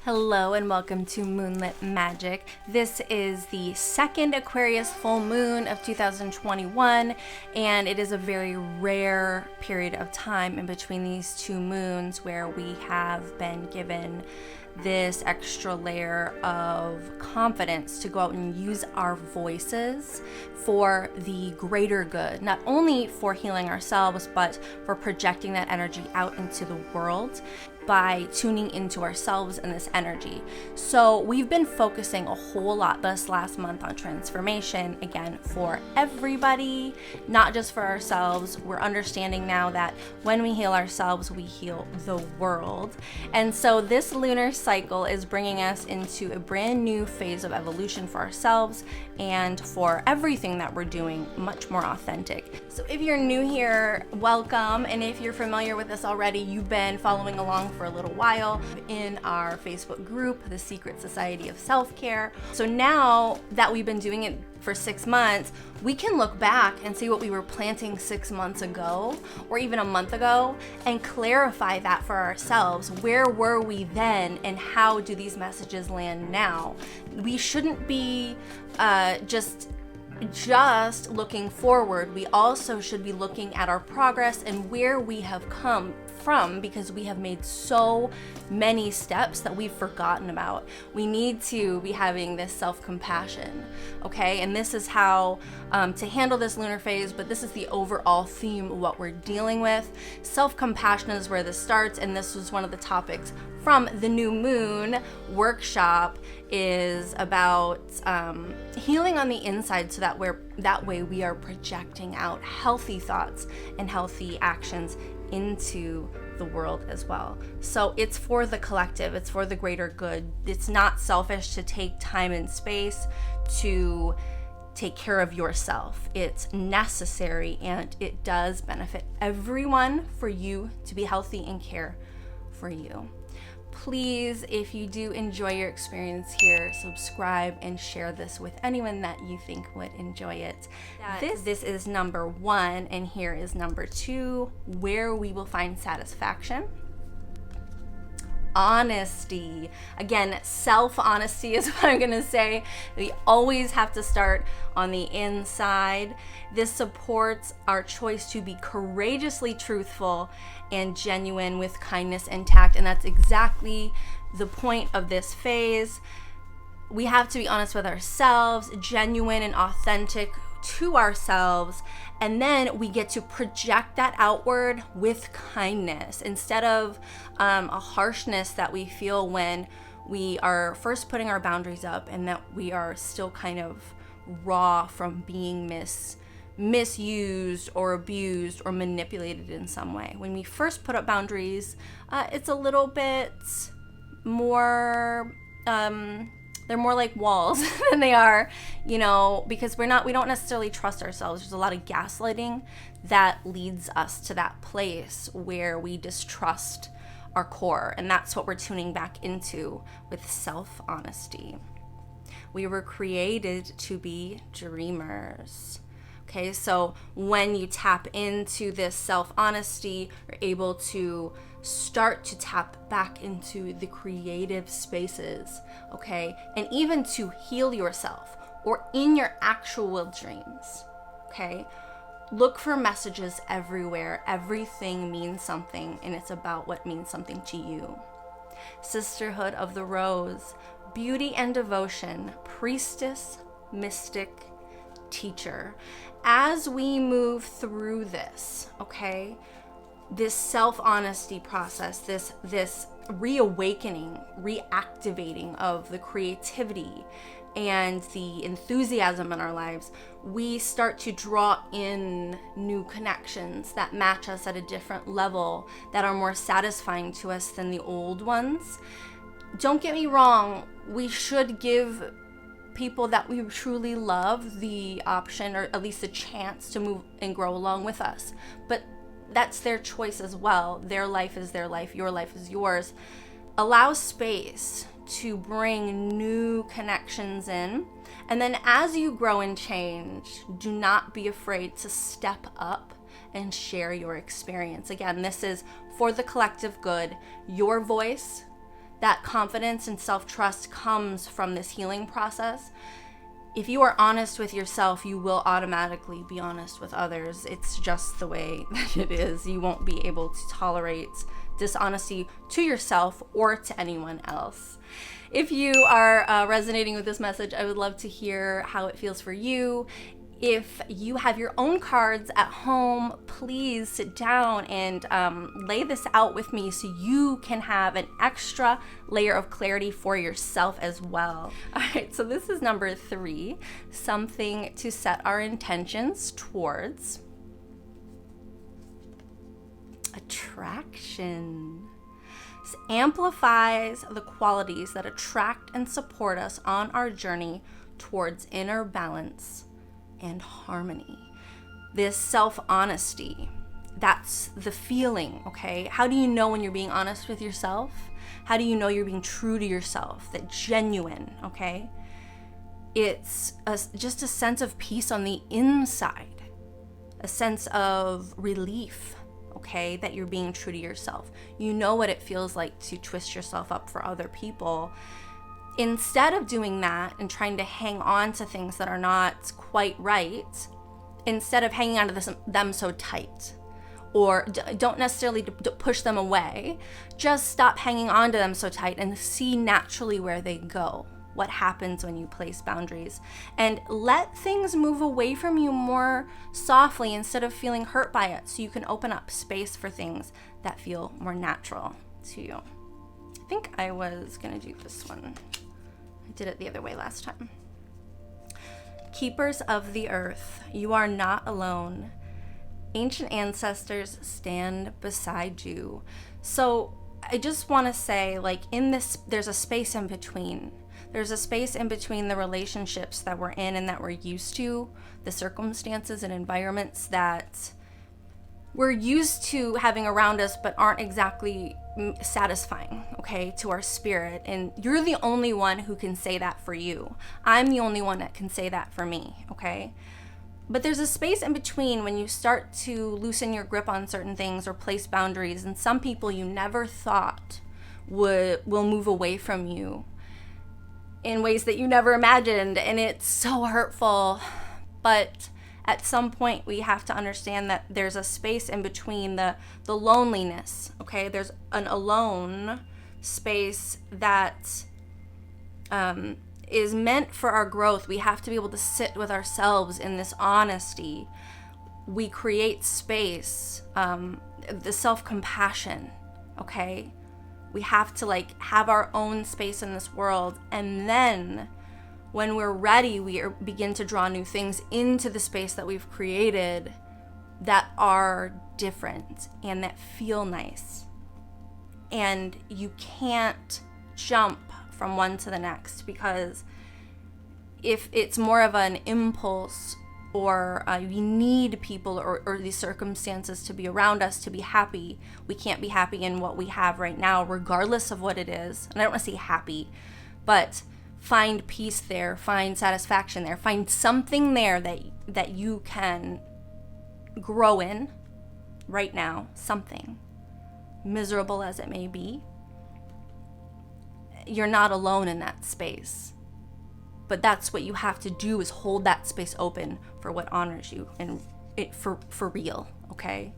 Hello and welcome to Moonlit Magic. This is the second Aquarius full moon of 2021, and it is a very rare period of time in between these two moons where we have been given this extra layer of confidence to go out and use our voices for the greater good, not only for healing ourselves, but for projecting that energy out into the world by tuning into ourselves and this energy. So we've been focusing a whole lot this last month on transformation, again, for everybody, not just for ourselves. We're understanding now that when we heal ourselves, we heal the world. And so this lunar cycle is bringing us into a brand new phase of evolution for ourselves and for everything that we're doing, much more authentic. So if you're new here, welcome. And if you're familiar with us already, you've been following along for a little while in our Facebook group, The Secret Society of Self-Care. So now that we've been doing it for 6 months, we can look back and see what we were planting 6 months ago or even a month ago and clarify that for ourselves. Where were we then and how do these messages land now? We shouldn't be just looking forward. We also should be looking at our progress and where we have come from, because we have made so many steps that we've forgotten about. We need to be having this self-compassion, okay? And this is how to handle this lunar phase, but this is the overall theme of what we're dealing with. Self-compassion is where this starts, and this was one of the topics from the new moon workshop, is about healing on the inside so that way we are projecting out healthy thoughts and healthy actions into the world as well. So it's for the collective, it's for the greater good. It's not selfish to take time and space to take care of yourself. It's necessary and it does benefit everyone for you to be healthy and care for you. Please, if you do enjoy your experience here, subscribe and share this with anyone that you think would enjoy it. This is number 1, and here is number 2, where we will find satisfaction. Honesty. Again, self-honesty is what I'm gonna say. We always have to start on the inside. This supports our choice to be courageously truthful and genuine with kindness and tact, and that's exactly the point of this phase. We have to be honest with ourselves, genuine and authentic to ourselves, and then we get to project that outward with kindness instead of a harshness that we feel when we are first putting our boundaries up and that we are still kind of raw from being misused or abused or manipulated in some way. When we first put up boundaries, it's a little bit more they're more like walls than they are, because we don't necessarily trust ourselves. There's a lot of gaslighting that leads us to that place where we distrust our core, and that's what we're tuning back into with self-honesty. We were created to be dreamers. Okay, so when you tap into this self-honesty, you're able to start to tap back into the creative spaces, okay? And even to heal yourself or in your actual dreams, okay? Look for messages everywhere. Everything means something, and it's about what means something to you. Sisterhood of the Rose, beauty and devotion, priestess, mystic, teacher. As we move through this, okay, this self-honesty process, this reawakening, reactivating of the creativity and the enthusiasm in our lives, we start to draw in new connections that match us at a different level, that are more satisfying to us than the old ones. Don't get me wrong, we should give people that we truly love the option, or at least a chance, to move and grow along with us. But that's their choice as well. Their life is their life, your life is yours. Allow space to bring new connections in. And then as you grow and change, do not be afraid to step up and share your experience. Again, this is for the collective good. Your voice that confidence and self-trust comes from this healing process. If you are honest with yourself, you will automatically be honest with others. It's just the way that it is. You won't be able to tolerate dishonesty to yourself or to anyone else. If you are resonating with this message, I would love to hear how it feels for you. If you have your own cards at home, please sit down and lay this out with me so you can have an extra layer of clarity for yourself as well. All right, so this is number 3, something to set our intentions towards. Attraction. This amplifies the qualities that attract and support us on our journey towards inner balance and harmony. This self-honesty, that's the feeling, okay? How do you know when you're being honest with yourself? How do you know you're being true to yourself? That genuine, okay? It's just a sense of peace on the inside, a sense of relief, okay, that you're being true to yourself. You know what it feels like to twist yourself up for other people. Instead of doing that and trying to hang on to things that are not quite right, instead of hanging on to them so tight, or don't necessarily push them away, just stop hanging on to them so tight and see naturally where they go. What happens when you place boundaries, and let things move away from you more softly instead of feeling hurt by it, so you can open up space for things that feel more natural to you. I think I was gonna do this one. I did it the other way last time. Keepers of the earth, you are not alone. Ancient ancestors stand beside you. So I just want to say, like, in this, there's a space in between. There's a space in between the relationships that we're in and that we're used to, the circumstances and environments that we're used to having around us but aren't exactly satisfying, okay, to our spirit. And you're the only one who can say that for you. I'm the only one that can say that for me, okay? But there's a space in between when you start to loosen your grip on certain things or place boundaries, and some people you never thought will move away from you in ways that you never imagined, and it's so hurtful. But at some point we have to understand that there's a space in between the loneliness, okay? There's an alone space that is meant for our growth. We have to be able to sit with ourselves in this honesty. We create space, the self-compassion, okay? We have to have our own space in this world, and then when we're ready, we begin to draw new things into the space that we've created that are different and that feel nice. And you can't jump from one to the next, because if it's more of an impulse, or we need people or these circumstances to be around us to be happy, we can't be happy in what we have right now, regardless of what it is. And I don't want to say happy, but find peace there, find satisfaction there, find something there that you can grow in right now, something, miserable as it may be. You're not alone in that space. But that's what you have to do, is hold that space open for what honors you and it for real, okay?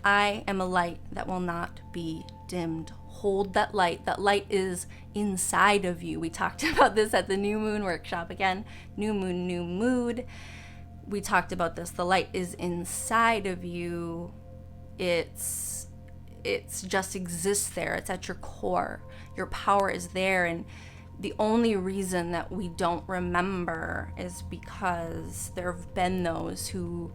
I am a light that will not be dimmed. Hold that light. That light is inside of you. We talked about this at the New Moon workshop again. New moon, new mood. We talked about this. The light is inside of you. It's just exists there. It's at your core. Your power is there, and the only reason that we don't remember is because there have been those who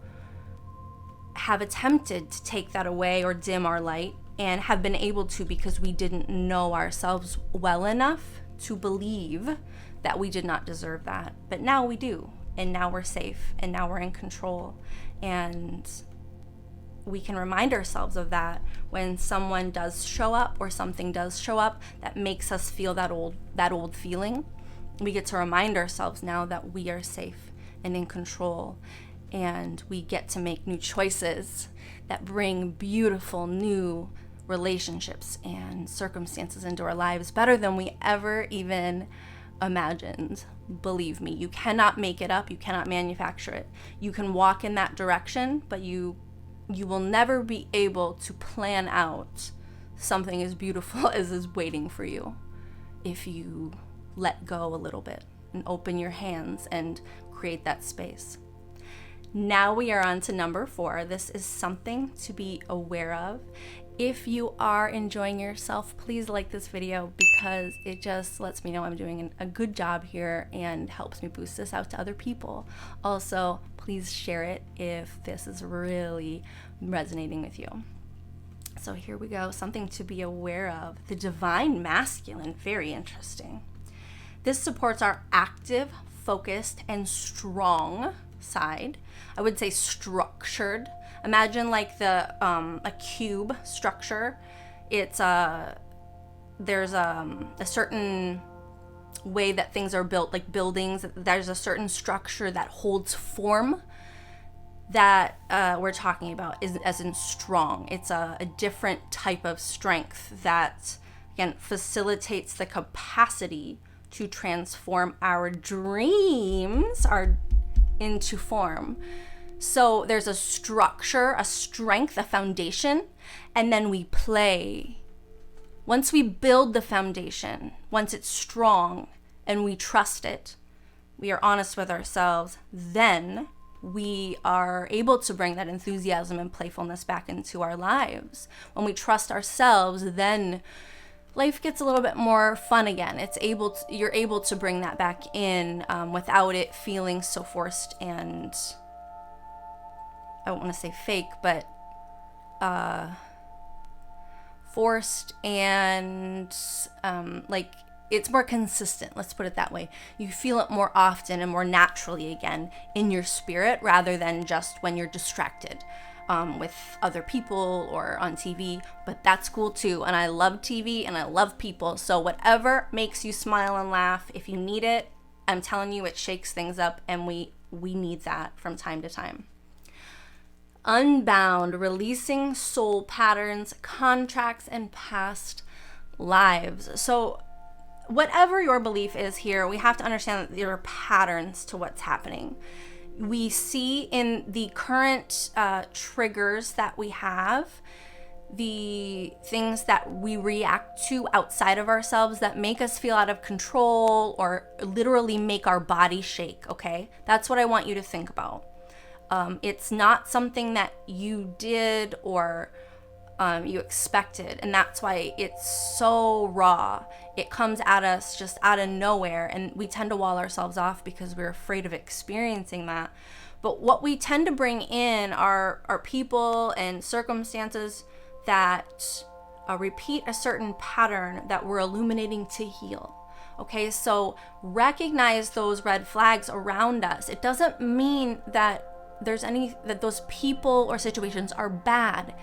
have attempted to take that away or dim our light, and have been able to because we didn't know ourselves well enough to believe that we did not deserve that. But now we do, and now we're safe, and now we're in control, and we can remind ourselves of that when someone does show up or something does show up that makes us feel that old feeling. We get to remind ourselves now that we are safe and in control, and we get to make new choices that bring beautiful new relationships and circumstances into our lives better than we ever even imagined. Believe me, you cannot make it up. You cannot manufacture it. You can walk in that direction, but you will never be able to plan out something as beautiful as is waiting for you if you let go a little bit and open your hands and create that space. Now we are on to number 4. This is something to be aware of. If you are enjoying yourself, please like this video because it just lets me know I'm doing a good job here and helps me boost this out to other people. Also, please share it if this is really resonating with you. So here we go, something to be aware of. The divine masculine, very interesting. This supports our active, focused, and strong side. I would say structured. Imagine like a cube structure. It's there's a certain way that things are built, like buildings. There's a certain structure that holds form that we're talking about is as in strong. It's a different type of strength that, again, facilitates the capacity to transform our dreams into form. So there's a structure, a strength, a foundation, and then we play. Once we build the foundation, once it's strong and we trust it, we are honest with ourselves, then we are able to bring that enthusiasm and playfulness back into our lives. When we trust ourselves, then life gets a little bit more fun again. You're able to bring that back in without it feeling so forced and, I don't want to say fake, but forced and like it's more consistent. Let's put it that way. You feel it more often and more naturally again in your spirit rather than just when you're distracted with other people or on TV. But that's cool too. And I love TV and I love people. So whatever makes you smile and laugh, if you need it, I'm telling you, it shakes things up, and we need that from time to time. Unbound, releasing soul patterns, contracts, and past lives. So whatever your belief is here, we have to understand that there are patterns to what's happening. We see in the current triggers that we have, the things that we react to outside of ourselves that make us feel out of control or literally make our body shake, okay? That's what I want you to think about. It's not something that you did or you expected, and that's why it's so raw. It comes at us just out of nowhere, and we tend to wall ourselves off because we're afraid of experiencing that. But what we tend to bring in are people and circumstances that repeat a certain pattern that we're illuminating to heal. Okay, so recognize those red flags around us. It doesn't mean that that those people or situations are bad.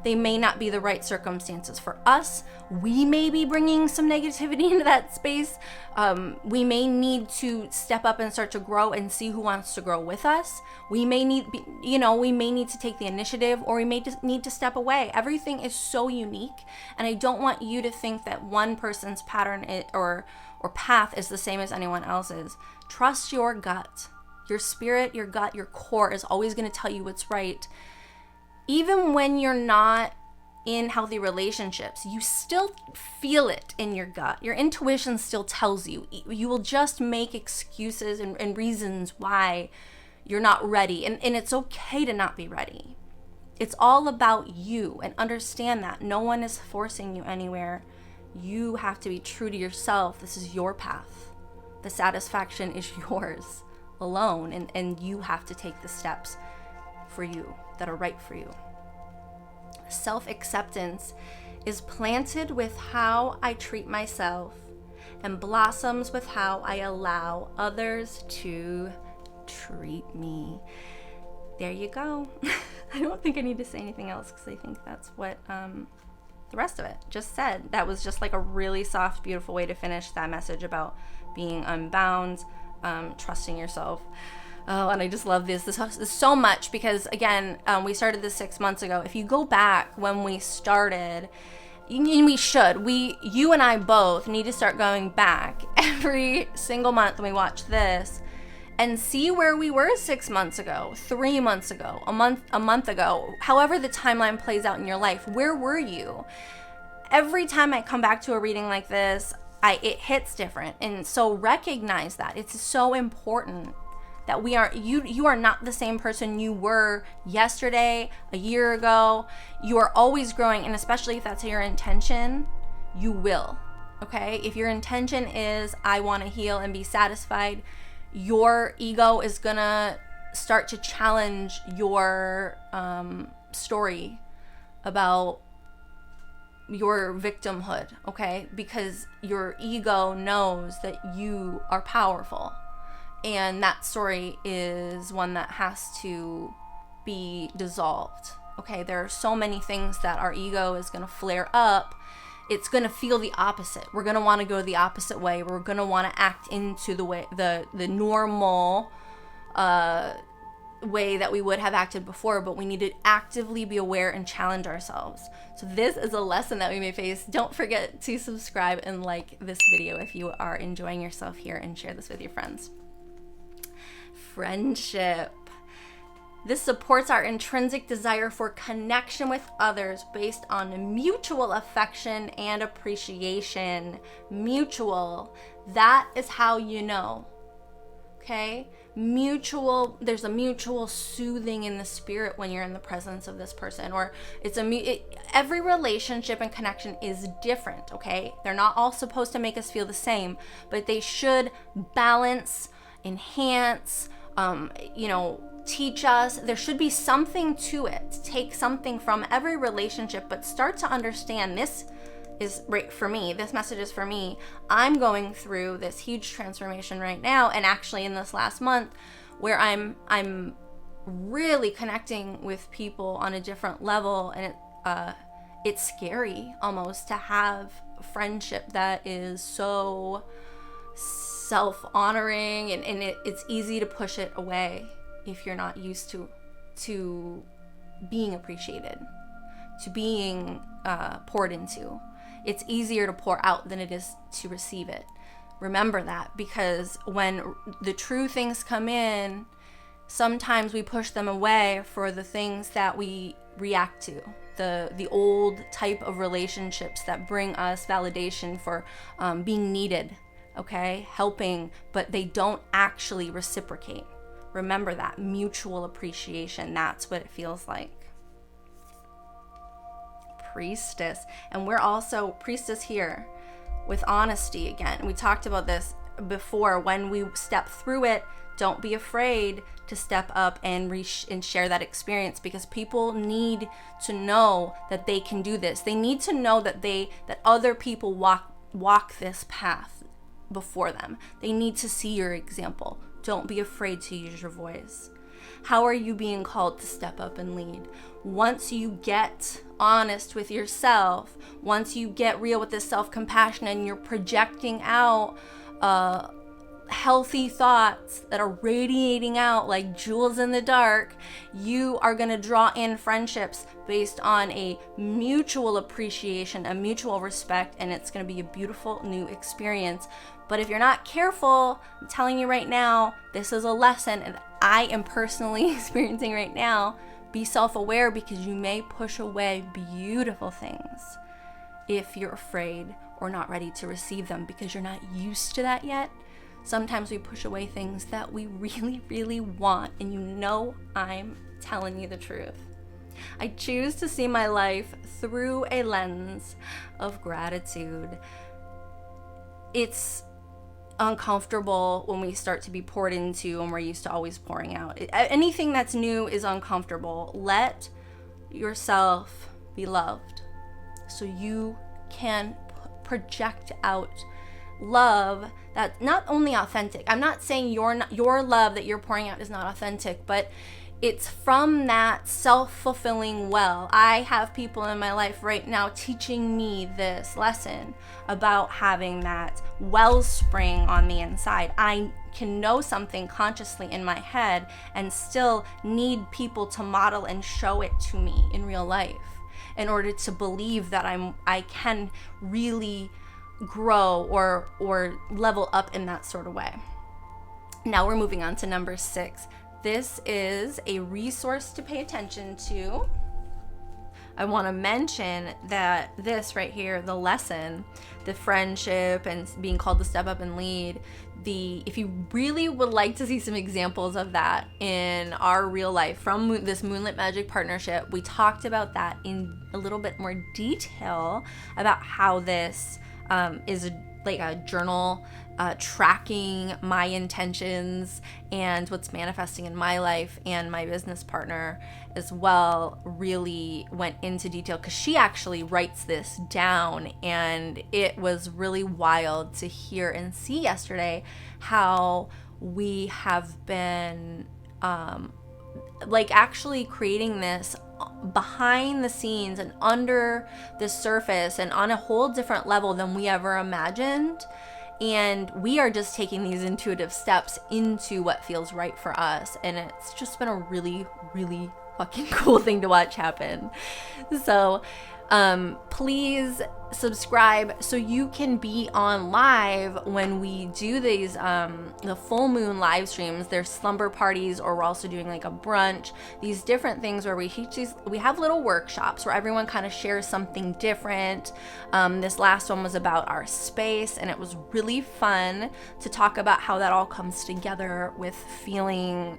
They may not be the right circumstances for us. We may be bringing some negativity into that space. We may need to step up and start to grow and see who wants to grow with us. We may need to take the initiative, or we may just need to step away. Everything is so unique, and I don't want you to think that one person's pattern or path is the same as anyone else's. Trust your gut. Your spirit, your gut, your core is always going to tell you what's right. Even when you're not in healthy relationships, you still feel it in your gut. Your intuition still tells you. You will just make excuses and reasons why you're not ready. And it's okay to not be ready. It's all about you, and understand that. No one is forcing you anywhere. You have to be true to yourself. This is your path. The satisfaction is yours alone, and you have to take the steps for you that are right for you. Self-acceptance is planted with how I treat myself and blossoms with how I allow others to treat me. There you go. I don't think I need to say anything else because I think that's what the rest of it just said. That was just like a really soft, beautiful way to finish that message about being unbound, trusting yourself. Oh, and I just love this so much because, again, we started this 6 months ago. If you go back when we started, and you and I both need to start going back every single month when we watch this and see where we were 6 months ago, 3 months ago, a month ago, however the timeline plays out in your life. Where were you? Every time I come back to a reading like this, it hits different. And so recognize that. It's so important that you are not the same person you were yesterday, a year ago. You are always growing, and especially if that's your intention, you will. Okay? If your intention is, I want to heal and be satisfied, your ego is gonna start to challenge your story about your victimhood, okay? Because your ego knows that you are powerful. And that story is one that has to be dissolved, okay? There are so many things that our ego is going to flare up. It's going to feel the opposite. We're going to want to go the opposite way. We're going to want to act into the normal way that we would have acted before, but we need to actively be aware and challenge ourselves. So this is a lesson that we may face. Don't forget to subscribe and like this video if you are enjoying yourself here, and share this with your friends. Friendship. This supports our intrinsic desire for connection with others based on mutual affection and appreciation. Mutual. That is how you know. Okay? There's a mutual soothing in the spirit when you're in the presence of this person, or every relationship and connection is different, okay? They're not all supposed to make us feel the same, but they should balance, enhance, teach us. There should be something to it. Take something from every relationship, but start to understand this is right for me. This message is for me. I'm going through this huge transformation right now, and actually in this last month where I'm really connecting with people on a different level, and it's scary almost to have friendship that is so self-honoring, and it's easy to push it away if you're not used to being appreciated, to being poured into. It's easier to pour out than it is to receive it. Remember that, because when the true things come in, sometimes we push them away for the things that we react to, the old type of relationships that bring us validation for being needed, okay, helping, but they don't actually reciprocate. Remember that mutual appreciation. That's what it feels like. Priestess. And we're also priestess here with honesty again. We talked about this before. When we step through it, don't be afraid to step up and share that experience, because people need to know that they can do this. They need to know that other people walk this path before them. They need to see your example. Don't be afraid to use your voice. How are you being called to step up and lead? Once you get honest with yourself, once you get real with this self-compassion, and you're projecting out healthy thoughts that are radiating out like jewels in the dark, you are going to draw in friendships based on a mutual appreciation, a mutual respect, and it's going to be a beautiful new experience. But if you're not careful, I'm telling you right now, this is a lesson, and I am personally experiencing right now. Be self-aware, because you may push away beautiful things if you're afraid or not ready to receive them, because you're not used to that yet. Sometimes we push away things that we really, really want, and you know I'm telling you the truth. I choose to see my life through a lens of gratitude. It's uncomfortable when we start to be poured into and we're used to always pouring out. Anything that's new is uncomfortable. Let yourself be loved so you can project out love that's not only authentic. I'm not saying your love that you're pouring out is not authentic, but it's from that self-fulfilling well. I have people in my life right now teaching me this lesson about having that wellspring on the inside. I can know something consciously in my head and still need people to model and show it to me in real life in order to believe that I can really grow or level up in that sort of way. Now we're moving on to number 6. This is a resource to pay attention to. I want to mention that this right here, the lesson, the friendship and being called to step up and lead, if you really would like to see some examples of that in our real life from this Moonlit Magic partnership, we talked about that in a little bit more detail about how this is like a journal tracking my intentions and what's manifesting in my life, and my business partner as well really went into detail because she actually writes this down, and it was really wild to hear and see yesterday how we have been actually creating this behind the scenes and under the surface and on a whole different level than we ever imagined. And we are just taking these intuitive steps into what feels right for us. And it's just been a really, really fucking cool thing to watch happen. So please subscribe so you can be on live when we do these the full moon live streams. There's slumber parties, or we're also doing like a brunch, these different things where we have little workshops where everyone kind of shares something different. This last one was about our space, and it was really fun to talk about how that all comes together with feeling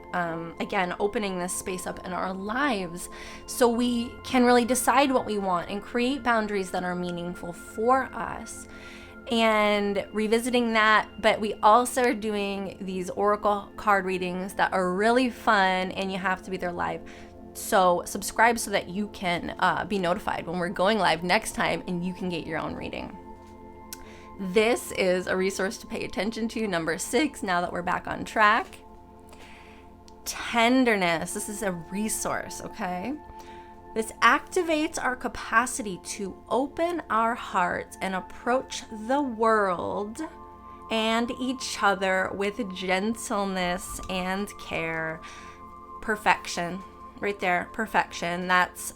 again, opening this space up in our lives so we can really decide what we want and create boundaries that are meaningful for us, and revisiting that. But we also are doing these oracle card readings that are really fun, and you have to be there live. So subscribe so that you can be notified when we're going live next time, and you can get your own reading. This is a resource to pay attention to, number 6, now that we're back on track. Tenderness. This is a resource, okay? This activates our capacity to open our hearts and approach the world and each other with gentleness and care. Perfection, right there, perfection. That's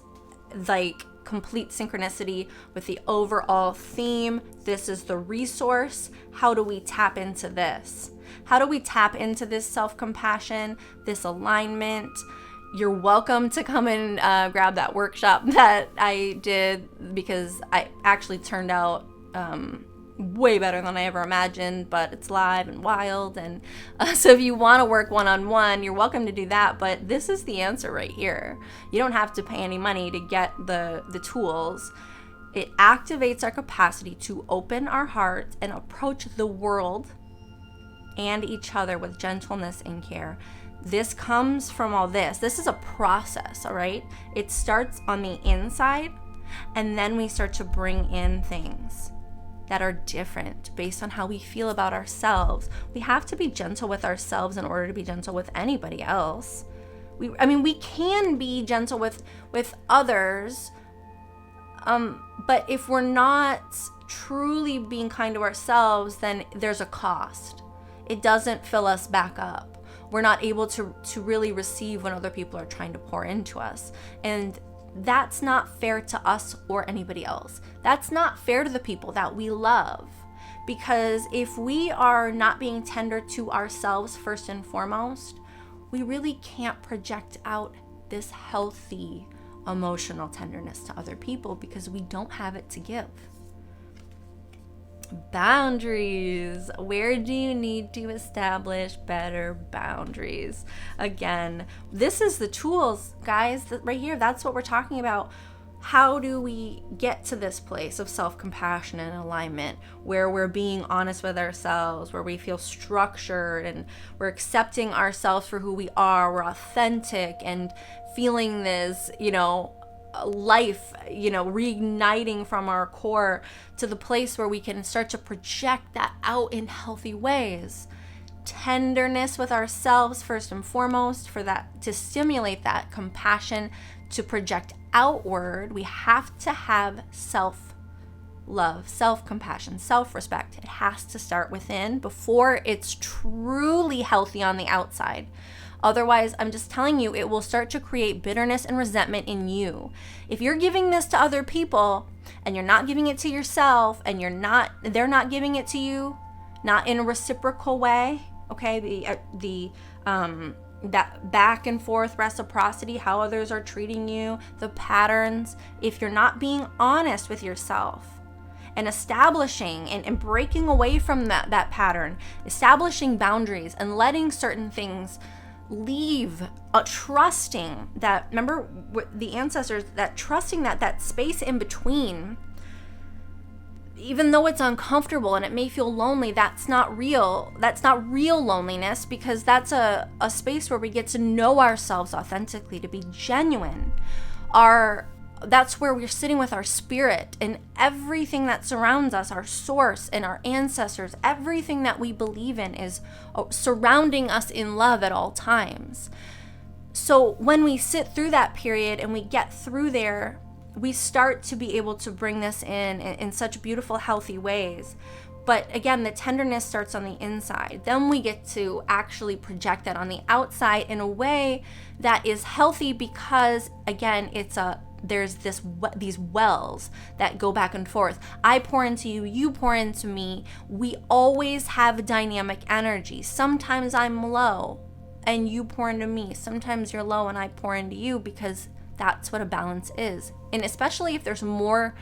like complete synchronicity with the overall theme. This is the resource. How do we tap into this? How do we tap into this self-compassion, this alignment? You're welcome to come and grab that workshop that I did, because I actually turned out way better than I ever imagined, but it's live and wild. And so if you want to work one-on-one, you're welcome to do that. But this is the answer right here. You don't have to pay any money to get the tools. It activates our capacity to open our hearts and approach the world and each other with gentleness and care. This comes from all this. This is a process, all right? It starts on the inside, and then we start to bring in things that are different based on how we feel about ourselves. We have to be gentle with ourselves in order to be gentle with anybody else. We can be gentle with others, but if we're not truly being kind to ourselves, then there's a cost. It doesn't fill us back up. We're not able to really receive when other people are trying to pour into us. And that's not fair to us or anybody else. That's not fair to the people that we love. Because if we are not being tender to ourselves first and foremost, we really can't project out this healthy emotional tenderness to other people, because we don't have it to give. Boundaries. Where do you need to establish better boundaries? Again, this is the tools, guys, right here. That's what we're talking about. How do we get to this place of self-compassion and alignment where we're being honest with ourselves, where we feel structured and we're accepting ourselves for who we are, we're authentic and feeling this, life, reigniting from our core to the place where we can start to project that out in healthy ways. tenderness with ourselves first and foremost, for that to stimulate that compassion to project outward. We have to have self-love, self-compassion, self-respect. It has to start within before it's truly healthy on the outside. Otherwise, I'm just telling you, it will start to create bitterness and resentment in you. If you're giving this to other people and you're not giving it to yourself, and they're not giving it to you, not in a reciprocal way, okay? That back and forth reciprocity, how others are treating you, the patterns. If you're not being honest with yourself and establishing and breaking away from that pattern, establishing boundaries and letting certain things leave, trusting that, remember the ancestors, that trusting that space in between, even though it's uncomfortable and it may feel lonely, that's not real loneliness, because that's a space where we get to know ourselves authentically, to be genuine. That's where we're sitting with our spirit and everything that surrounds us, our source and our ancestors. Everything that we believe in is surrounding us in love at all times. So when we sit through that period and we get through there, we start to be able to bring this in such beautiful, healthy ways. But again, the tenderness starts on the inside. Then we get to actually project that on the outside in a way that is healthy, because again, there's these wells that go back and forth. I pour into you, you pour into me. We always have dynamic energy. Sometimes I'm low and you pour into me. Sometimes you're low and I pour into you, because that's what a balance is. And especially if there's more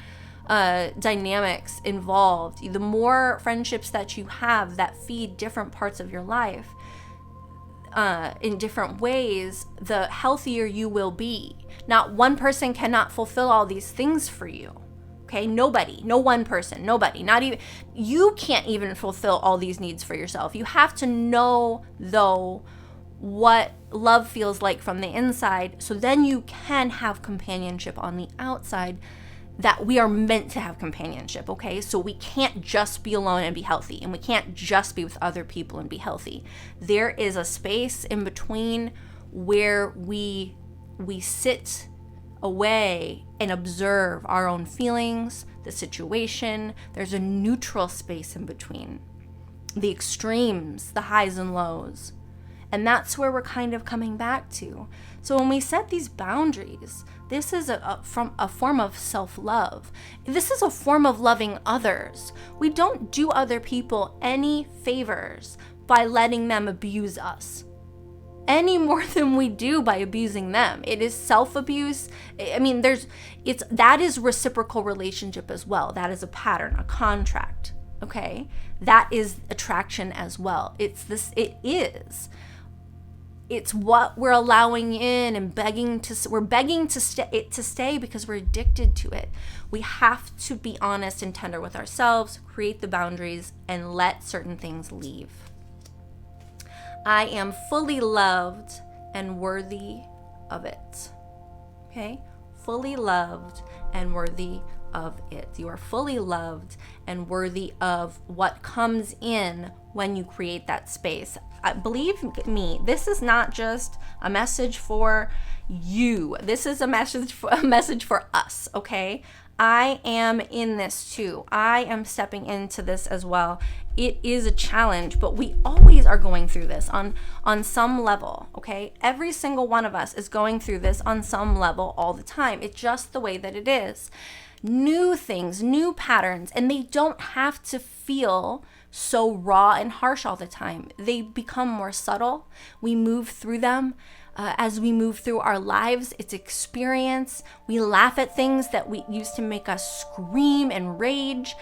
dynamics involved, the more friendships that you have that feed different parts of your life in different ways, the healthier you will be. Not one person cannot fulfill all these things for you. Okay, nobody, no one person, nobody, not even, you can't even fulfill all these needs for yourself. You have to know, though, what love feels like from the inside, so then you can have companionship on the outside, that we are meant to have companionship, okay? So we can't just be alone and be healthy, and we can't just be with other people and be healthy. There is a space in between where we sit away and observe our own feelings, the situation. There's a neutral space in between the extremes, the highs and lows. And that's where we're kind of coming back to. So when we set these boundaries, this is a form of self-love. This is a form of loving others. We don't do other people any favors by letting them abuse us, any more than we do by abusing them. It is self-abuse. I mean, that is reciprocal relationship as well. That is a pattern, a contract, okay? That is attraction as well. It's what we're allowing in and we're begging to stay because we're addicted to it. We have to be honest and tender with ourselves, create the boundaries, and let certain things leave. I am fully loved and worthy of it. Okay? Fully loved and worthy of it. You are fully loved and worthy of what comes in when you create that space. Believe me, this is not just a message for you. This is a message for us, okay? I am in this too. I am stepping into this as well. It is a challenge, but we always are going through this on some level, okay? Every single one of us is going through this on some level all the time. It's just the way that it is. New things, new patterns, and they don't have to feel so raw and harsh all the time. They become more subtle. We move through them as we move through our lives. It's experience. We laugh at things that we used to make us scream and rage.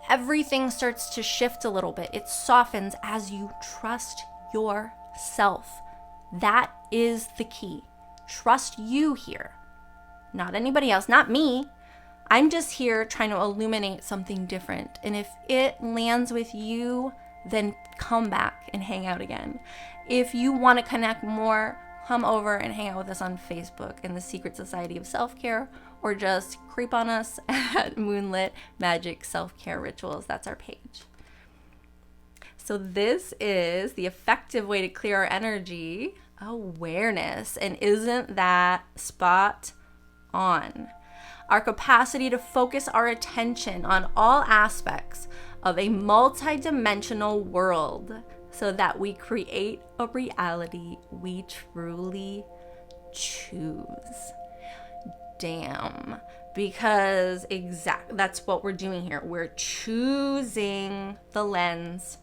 Everything starts to shift a little bit. It softens as you trust yourself. That is the key. Trust you here, not anybody else, not me. I'm just here trying to illuminate something different. And if it lands with you, then come back and hang out again. If you want to connect more, come over and hang out with us on Facebook in the Secret Society of Self-Care, or just creep on us at Moonlit Magic Self-Care Rituals. That's our page. So this is the effective way to clear our energy, awareness. And isn't that spot on? Our capacity to focus our attention on all aspects of a multidimensional world so that we create a reality we truly choose. Damn. Because that's what we're doing here. We're choosing the lens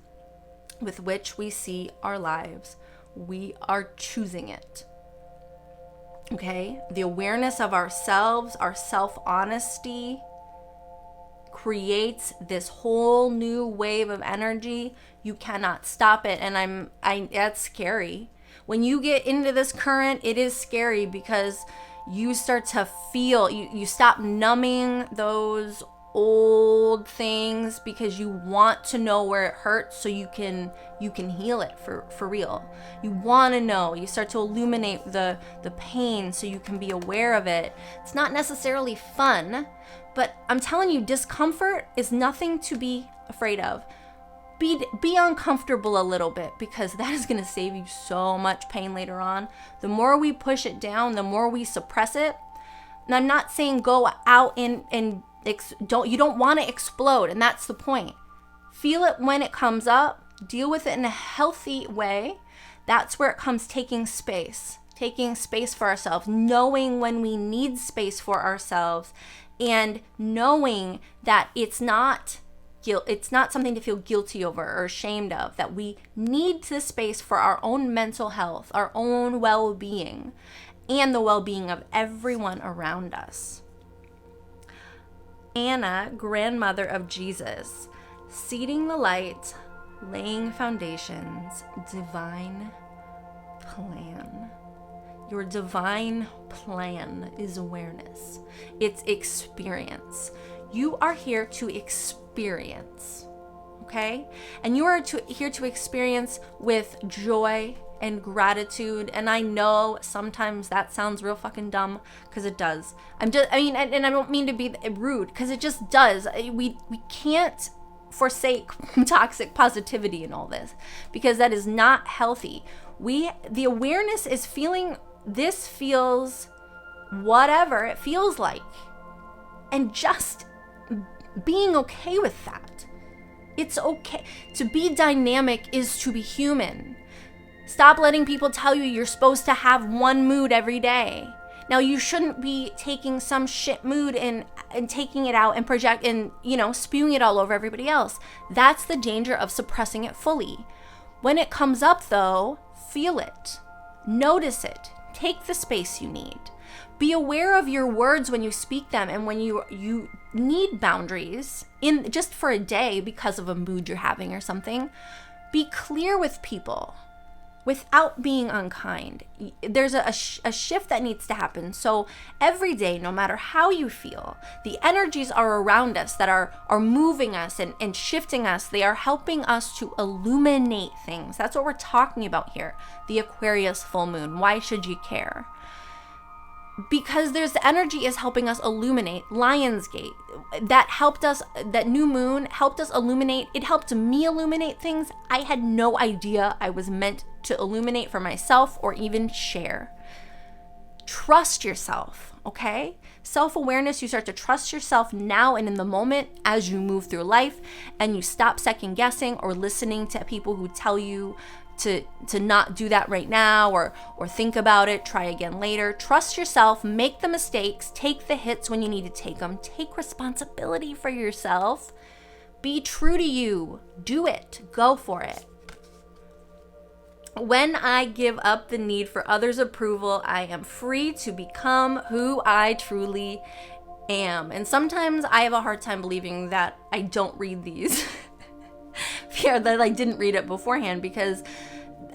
with which we see our lives. We are choosing it. Okay? The awareness of ourselves, our self-honesty creates this whole new wave of energy. You cannot stop it. And that's scary. When you get into this current, it is scary because you start to feel, you stop numbing those old things because you want to know where it hurts so you can heal it for real. You want to know. You start to illuminate the pain so you can be aware of it. It's not necessarily fun, but I'm telling you, discomfort is nothing to be afraid of. Be uncomfortable a little bit, because that is going to save you so much pain later on. The more we push it down, the more we suppress it. And I'm not saying go out and you don't want to explode, and that's the point. Feel it when it comes up, deal with it in a healthy way. That's where it comes, taking space for ourselves, knowing when we need space for ourselves, and knowing that it's not something to feel guilty over or ashamed of, that we need this space for our own mental health, our own well-being, and the well-being of everyone around us. Anna, grandmother of Jesus, seeding the light, laying foundations, divine plan. Your divine plan is awareness. It's experience. You are here to experience, okay? And you are here to experience with joy and gratitude. And I know sometimes that sounds real fucking dumb, because it does. And I don't mean to be rude, because it just does. We can't forsake toxic positivity in all this, because that is not healthy. The awareness is feeling, this feels whatever it feels like, and just being okay with that. It's okay. To be dynamic is to be human. Stop letting people tell you you're supposed to have one mood every day. Now, you shouldn't be taking some shit mood and taking it out and project and, spewing it all over everybody else. That's the danger of suppressing it fully. When it comes up, though, feel it. Notice it. Take the space you need. Be aware of your words when you speak them, and when you need boundaries in just for a day because of a mood you're having or something. Be clear with people without being unkind. There's a shift that needs to happen. So every day, no matter how you feel, the energies are around us that are moving us and shifting us. They are helping us to illuminate things. That's what we're talking about here. The Aquarius full moon. Why should you care? Because the energy is helping us illuminate. Lionsgate, that new moon helped us illuminate. It helped me illuminate things I had no idea I was meant to illuminate for myself or even share. Trust yourself, okay? Self-awareness, you start to trust yourself now and in the moment as you move through life, and you stop second guessing or listening to people who tell you to not do that right now, or think about it, try again later. Trust yourself, make the mistakes, take the hits when you need to take them, take responsibility for yourself, be true to you, do it, go for it. When I give up the need for others' approval, I am free to become who I truly am. And sometimes I have a hard time believing that I don't read these. That I didn't read it beforehand, because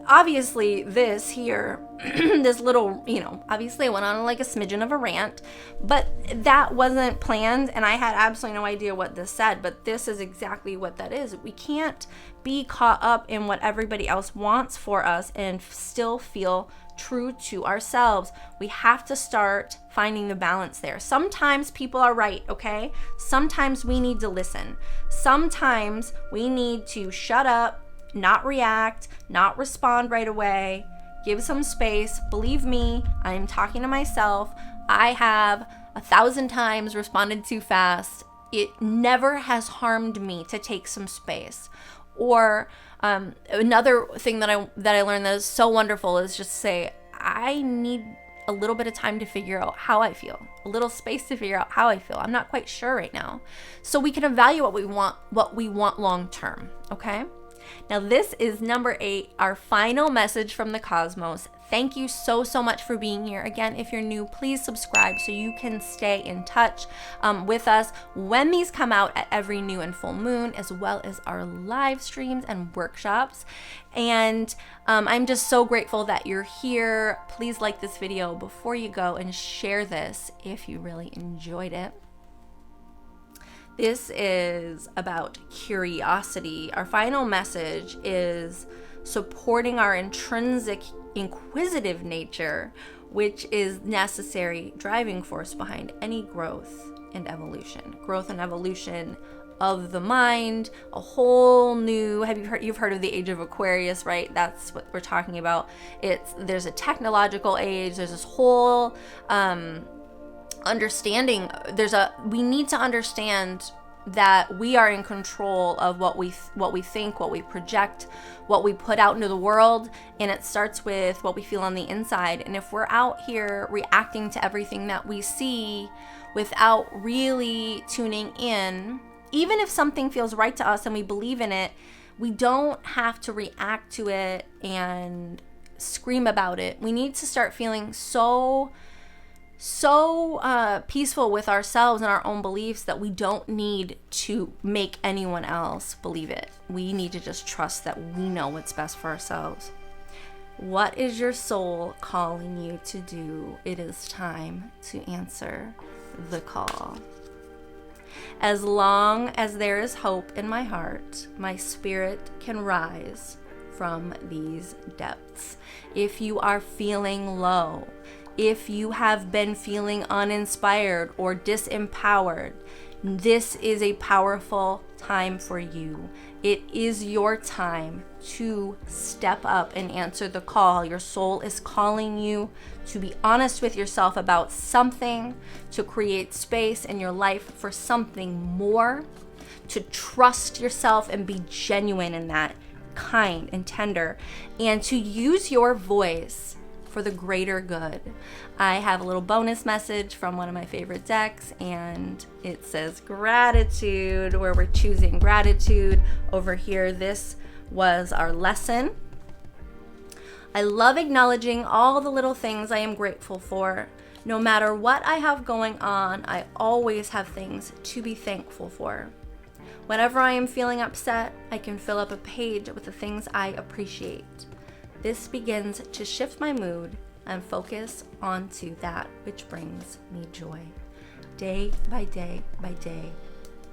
obviously this here, this little, obviously I went on like a smidgen of a rant, but that wasn't planned, and I had absolutely no idea what this said, but this is exactly what that is. We can't be caught up in what everybody else wants for us and still feel true to ourselves. We have to start finding the balance there. Sometimes people are right, okay? Sometimes we need to listen. Sometimes we need to shut up, not react, not respond right away. Give some space. Believe me, I am talking to myself. I have 1,000 times responded too fast. It never has harmed me to take some space. Or another thing that I learned that is so wonderful is just say, I need a little bit of time to figure out how I feel, a little space to figure out how I feel. I'm not quite sure right now. So we can evaluate what we want long term, okay? Now this is number 8, our final message from the cosmos. Thank you so much for being here. Again, if you're new, please subscribe so you can stay in touch with us when these come out at every new and full moon, as well as our live streams and workshops. And I'm just so grateful that you're here. Please like this video before you go and share this if you really enjoyed it. This is about curiosity. Our final message is supporting our intrinsic inquisitive nature, which is necessary driving force behind any growth and evolution. Growth and evolution of the mind, a whole new, you've heard of the age of Aquarius, right? That's what we're talking about. There's a technological age, there's this whole understanding. We need to understand that we are in control of what we think, what we project, what we put out into the world, and it starts with what we feel on the inside. And if we're out here reacting to everything that we see without really tuning in, even if something feels right to us and we believe in it, we don't have to react to it and scream about it. We need to start feeling so peaceful with ourselves and our own beliefs that we don't need to make anyone else believe it. We need to just trust that we know what's best for ourselves. What is your soul calling you to do? It is time to answer the call. As long as there is hope in my heart, my spirit can rise from these depths. If you are feeling low, if you have been feeling uninspired or disempowered, this is a powerful time for you. It is your time to step up and answer the call. Your soul is calling you to be honest with yourself about something, to create space in your life for something more, to trust yourself and be genuine in that, kind and tender, and to use your voice for the greater good. I have a little bonus message from one of my favorite decks, and it says gratitude, where we're choosing gratitude over here. This was our lesson. I love acknowledging all the little things I am grateful for. No matter what I have going on, I always have things to be thankful for. Whenever I am feeling upset, I can fill up a page with the things I appreciate. This begins to shift my mood and focus onto that which brings me joy. Day by day by day,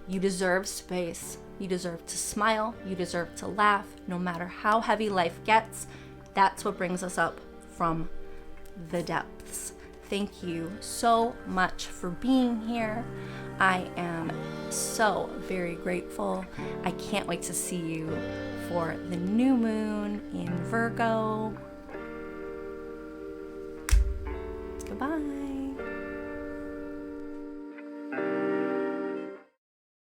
you deserve space. You deserve to smile. You deserve to laugh. No matter how heavy life gets, that's what brings us up from the depths. Thank you so much for being here. I am so very grateful. I can't wait to see you for the new moon in Virgo. Goodbye.